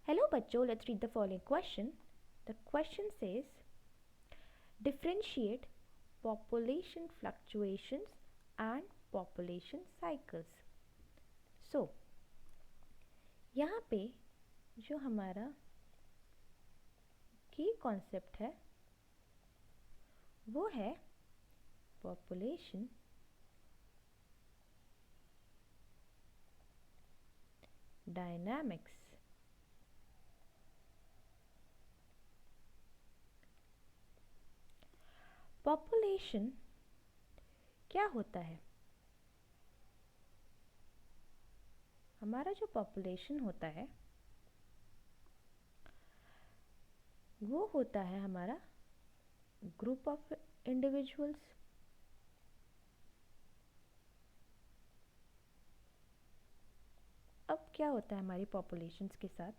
Hello बच्चों, let's read the following question. The question says, differentiate population fluctuations and population cycles. So, यहाँ पे जो हमारा की कॉन्सेप्ट है वो है population dynamics. पॉपुलेशन क्या होता है? हमारा जो पॉपुलेशन होता है वो होता है हमारा ग्रुप ऑफ इंडिविजुअल्स। अब क्या होता है हमारी पॉपुलेशंस के साथ?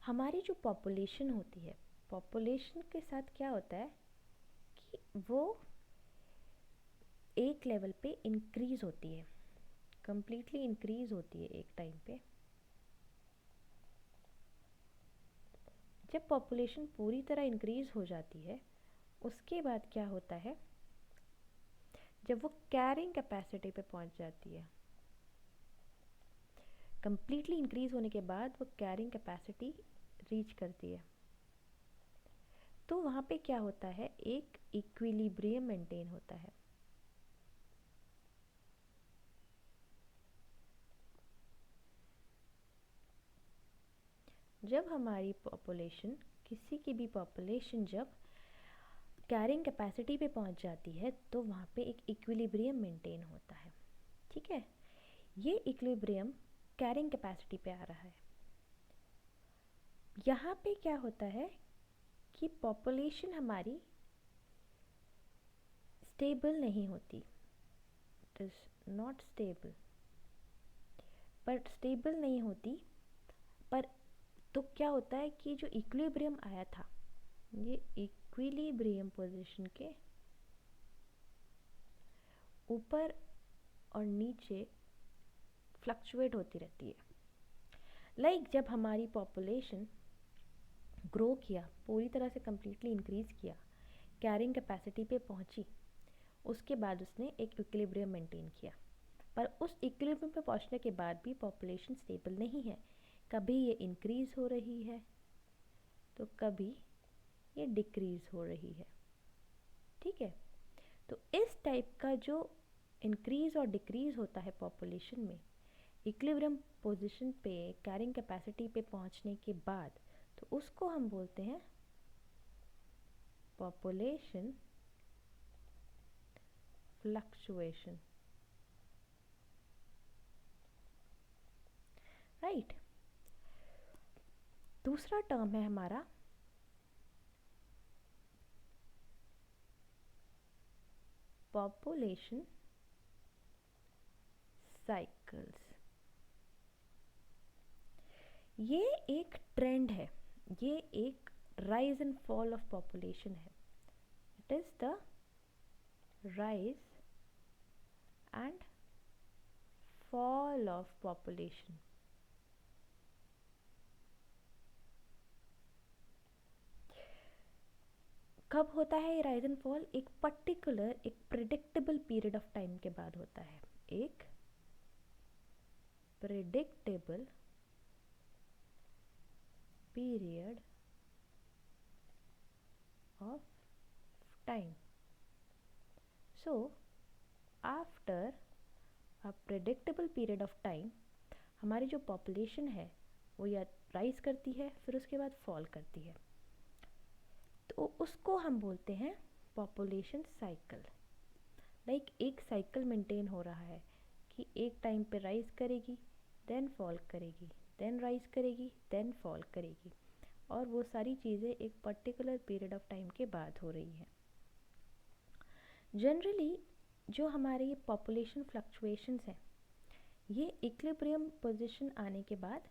हमारी जो पॉपुलेशन होती है, पॉपुलेशन के साथ क्या होता है कि वो एक लेवल पे इंक्रीज होती है, कंप्लीटली इंक्रीज होती है एक टाइम पे। जब पॉपुलेशन पूरी तरह इंक्रीज हो जाती है उसके बाद क्या होता है, जब वो कैरिंग कैपेसिटी पे पहुंच जाती है, कंप्लीटली इंक्रीज होने के बाद वो कैरिंग कैपेसिटी रीच करती है, तो वहाँ पे क्या होता है, एक इक्विलिब्रियम मेंटेन होता है। जब हमारी पॉपुलेशन, किसी की भी पॉपुलेशन जब कैरिंग कैपेसिटी पे पहुंच जाती है तो वहाँ पे एक इक्विलिब्रियम मेंटेन होता है। ठीक है, ये इक्विलिब्रियम कैरिंग कैपेसिटी पे आ रहा है। यहाँ पे क्या होता है कि पॉपुलेशन हमारी स्टेबल नहीं होती, इट इज़ नॉट स्टेबल, पर स्टेबल नहीं होती। पर तो क्या होता है कि जो इक्विलिब्रियम आया था, ये इक्विलिब्रियम पोजीशन के ऊपर और नीचे फ्लक्चुएट होती रहती है। जब हमारी पॉपुलेशन ग्रो किया, पूरी तरह से कम्प्लीटली इंक्रीज किया, कैरिंग कैपेसिटी पे पहुंची, उसके बाद उसने एक इक्विलिब्रियम मेंटेन किया। पर उस इक्विलिब्रियम पे पहुंचने के बाद भी पॉपुलेशन स्टेबल नहीं है, कभी ये इंक्रीज हो रही है तो कभी ये डिक्रीज हो रही है। ठीक है, तो इस टाइप का जो इंक्रीज और डिक्रीज होता है पॉपुलेशन में इक्विलिब्रियम पोजीशन पे, कैरिंग कैपेसिटी पे पहुंचने के बाद, तो उसको हम बोलते हैं पॉपुलेशन फ्लक्चुएशन। राइट। दूसरा टर्म है हमारा पॉपुलेशन साइकिल्स। ये एक ट्रेंड है, ये एक rise and fall of population है। It is the rise and fall of population. कब होता है ये राइज एंड फॉल? एक पर्टिकुलर, एक प्रिडिक्टेबल पीरियड ऑफ टाइम के बाद होता है। एक predictable period of time. So after a predictable period of time, हमारी जो पॉपुलेशन है वो या राइज करती है, फिर उसके बाद फॉल करती है, तो उसको हम बोलते हैं पॉपुलेशन साइकिल। एक साइकिल मेंटेन हो रहा है कि एक टाइम पे राइज करेगी, देन फॉल करेगी, देन राइज करेगी, देन फॉल करेगी, और वो सारी चीज़ें एक पर्टिकुलर पीरियड ऑफ टाइम के बाद हो रही हैं। जनरली जो हमारे ये पॉपुलेशन फ्लक्चुएशंस हैं, ये इक्विलिब्रियम पोजीशन आने के बाद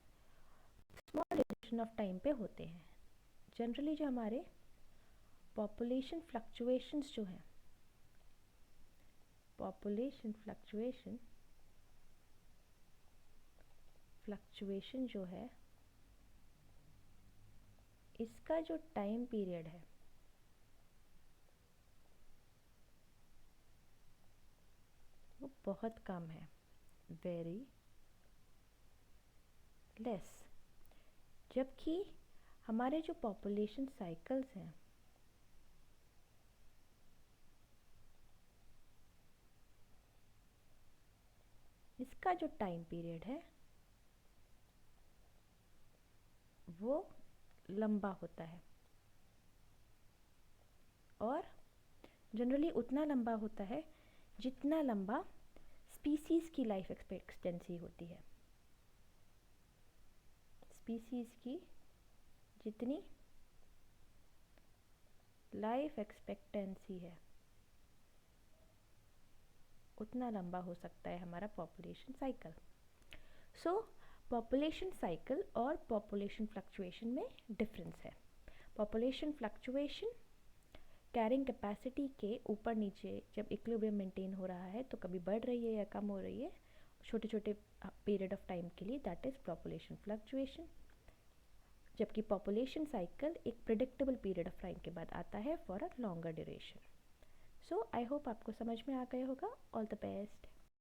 स्मॉल ड्यूरेशन ऑफ टाइम पे होते हैं। जनरली जो हमारे पॉपुलेशन फ्लक्चुएशंस जो हैं, पॉपुलेशन फ्लक्चुएशन जो है, इसका जो टाइम पीरियड है वो बहुत कम है, वेरी लेस। जबकि हमारे जो पॉपुलेशन साइकिल्स हैं इसका जो टाइम पीरियड है वो लंबा होता है, और जनरली उतना लंबा होता है जितना लंबा स्पीसीज़ की लाइफ एक्सपेक्टेंसी होती है। स्पीसीज़ की जितनी लाइफ एक्सपेक्टेंसी है उतना लंबा हो सकता है हमारा पॉपुलेशन साइकिल। सो पॉपुलेशन साइकिल और पॉपुलेशन फ्लक्चुएशन में डिफरेंस है। पॉपुलेशन फ्लक्चुएशन कैरिंग कैपेसिटी के ऊपर नीचे जब इक्विलिब्रियम मेंटेन हो रहा है तो कभी बढ़ रही है या कम हो रही है छोटे छोटे पीरियड ऑफ टाइम के लिए, दैट इज़ पॉपुलेशन फ्लक्चुएशन। जबकि पॉपुलेशन साइकिल एक प्रिडिक्टेबल पीरियड ऑफ टाइम के बाद आता है for a longer duration. So I hope आपको समझ में आ गया होगा। All the best.